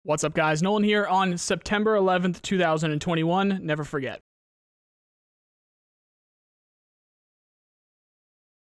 What's up, guys? Nolan here on September 11th, 2021. Never forget.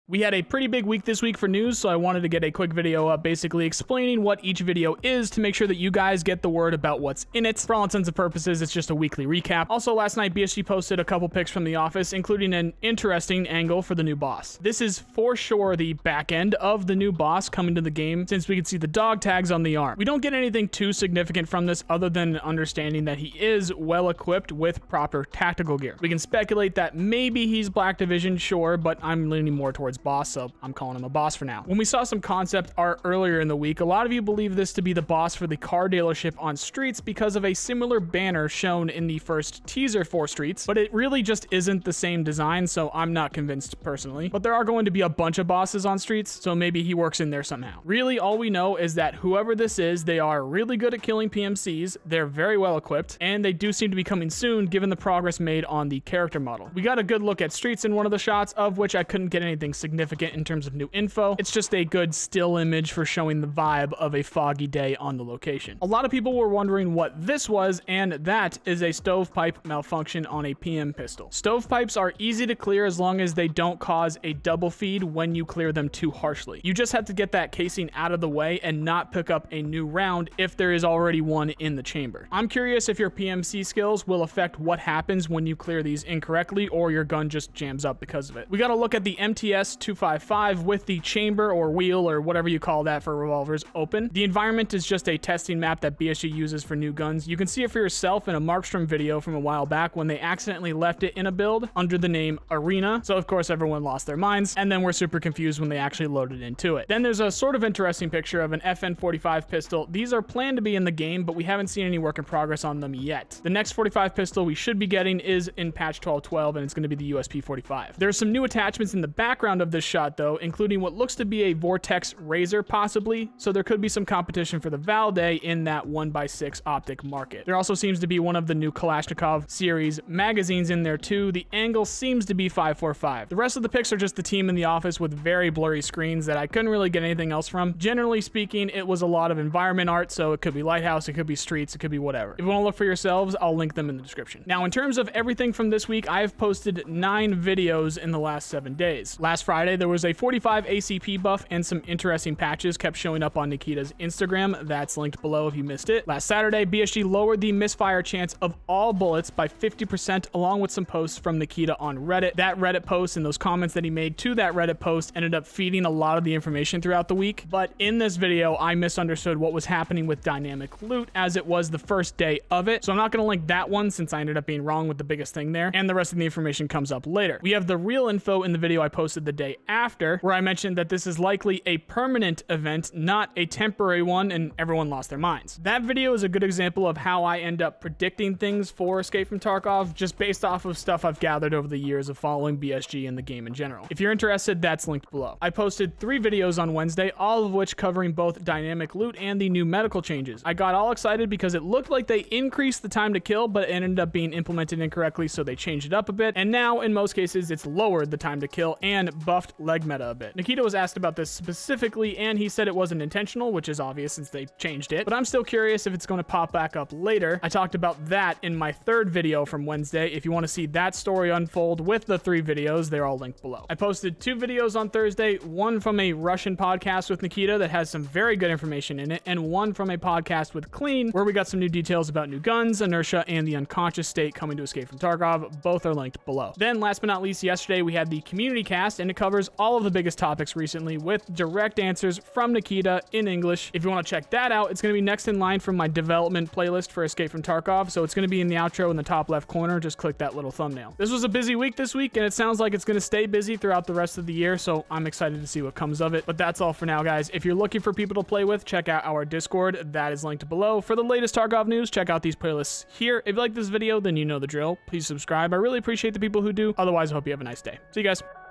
We had a pretty big week this week for news, so I wanted to get a quick video up basically explaining what each video is to make sure that you guys get the word about what's in it. For all intents and purposes, it's just a weekly recap. Also, last night, BSG posted a couple pics from the office, including an interesting angle for the new boss. This is for sure the back end of the new boss coming to the game, since we can see the dog tags on the arm. We don't get anything too significant from this other than understanding that he is well equipped with proper tactical gear. We can speculate that maybe he's Black Division, sure, but I'm leaning more towards boss, so I'm calling him a boss for now. When we saw some concept art earlier in the week, a lot of you believe this to be the boss for the car dealership on Streets because of a similar banner shown in the first teaser for Streets, but it really just isn't the same design, so I'm not convinced personally. But there are going to be a bunch of bosses on Streets, so maybe he works in there somehow. Really, all we know is that whoever this is, they are really good at killing PMCs, they're very well equipped, and they do seem to be coming soon given the progress made on the character model. We got a good look at Streets in one of the shots, of which I couldn't get anything significant in terms of new info. It's just a good still image for showing the vibe of a foggy day on the location. A lot of people were wondering what this was, and that is a stovepipe malfunction on a PM pistol. Stovepipes are easy to clear as long as they don't cause a double feed when you clear them too harshly. You just have to get that casing out of the way and not pick up a new round if there is already one in the chamber. I'm curious if your PMC skills will affect what happens when you clear these incorrectly or your gun just jams up because of it. We got to look at the MTS 255 with the chamber or wheel or whatever you call that for revolvers open. The environment is just a testing map that BSG uses for new guns. You can see it for yourself in a Markstrom video from a while back when they accidentally left it in a build under the name Arena. So of course everyone lost their minds and then we're super confused when they actually loaded into it. Then there's a sort of interesting picture of an FN45 pistol. These are planned to be in the game, but we haven't seen any work in progress on them yet. The next 45 pistol we should be getting is in patch 12.12 and it's going to be the USP 45. There's some new attachments in the background of this shot though, including what looks to be a Vortex Razor possibly, so there could be some competition for the Valde in that 1x6 optic market. There also seems to be one of the new Kalashnikov series magazines in there too. The angle seems to be 545. The rest of the pics are just the team in the office with very blurry screens that I couldn't really get anything else from. Generally speaking, it was a lot of environment art, so it could be Lighthouse, it could be Streets, it could be whatever. If you want to look for yourselves, I'll link them in the description. Now, in terms of everything from this week, I have posted 9 videos in the last 7 days. Last Friday, there was a 45 ACP buff and some interesting patches kept showing up on Nikita's Instagram. That's linked below if you missed it. Last Saturday, BSG lowered the misfire chance of all bullets by 50% along with some posts from Nikita on Reddit. That Reddit post and those comments that he made to that Reddit post ended up feeding a lot of the information throughout the week. But in this video, I misunderstood what was happening with dynamic loot as it was the first day of it. So I'm not going to link that one since I ended up being wrong with the biggest thing there. And the rest of the information comes up later. We have the real info in the video I posted the day after where I mentioned that this is likely a permanent event, not a temporary one, and everyone lost their minds. That video is a good example of how I end up predicting things for Escape from Tarkov just based off of stuff I've gathered over the years of following BSG and the game in general. If you're interested, that's linked below. I posted 3 videos on Wednesday, all of which covering both dynamic loot and the new medical changes. I got all excited because it looked like they increased the time to kill, but it ended up being implemented incorrectly, so they changed it up a bit, and now in most cases it's lowered the time to kill and buffed leg meta a bit. Nikita was asked about this specifically and he said it wasn't intentional, which is obvious since they changed it, but I'm still curious if it's going to pop back up later. I talked about that in my 3rd video from Wednesday. If you want to see that story unfold with the 3 videos, they're all linked below. I posted 2 videos on Thursday, one from a Russian podcast with Nikita that has some very good information in it, and one from a podcast with Clean where we got some new details about new guns, inertia, and the unconscious state coming to Escape from Tarkov. Both are linked below. Then last but not least, yesterday we had the community cast and it covers all of the biggest topics recently with direct answers from Nikita in English. If you want to check that out, it's going to be next in line from my development playlist for Escape from Tarkov, so it's going to be in the outro in the top left corner. Just click that little thumbnail. This was a busy week this week, and it sounds like it's going to stay busy throughout the rest of the year, so I'm excited to see what comes of it. But that's all for now, guys. If you're looking for people to play with, check out our Discord. That is linked below. For the latest Tarkov news, check out these playlists here. If you like this video, then you know the drill. Please subscribe. I really appreciate the people who do. Otherwise, I hope you have a nice day. See you guys.